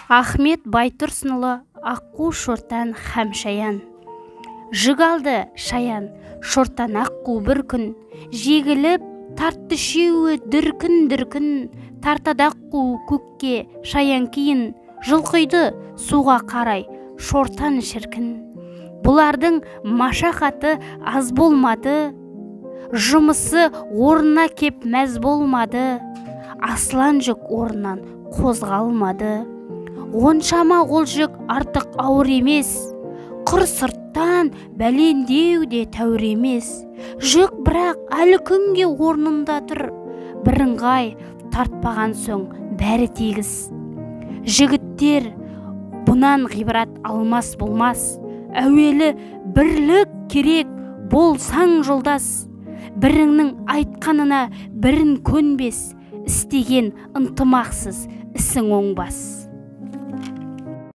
Ахмет Байтұрсынұлы аққу шортан һәм шаян. Жүк алды шаян, шортан аққу бір күн, жегіліп тартты шеуі дүркін-дүркін, тартады аққу көкке шаян кейін, жылқыйды суға қарай шортан шіркін. Бұлардың машақаты аз болмады, жұмысы орнына кеп мәз болмады, аслан жүк орнынан қозғалмады. Оншама ол жүк артық ауыр емес, құр сырттан бәлендеу де тәуір емес. Жүк бірақ әлі күнге орнында тұр, бірыңғай тартпаған соң бәрі тегіс. Жігіттер бұнан ғибрат алмас болмас, әуелі бірлік керек болсаң жолдас. Біріңнің айтқанына бірін көнбес, істеген ынтымақсыз ісің оңбас.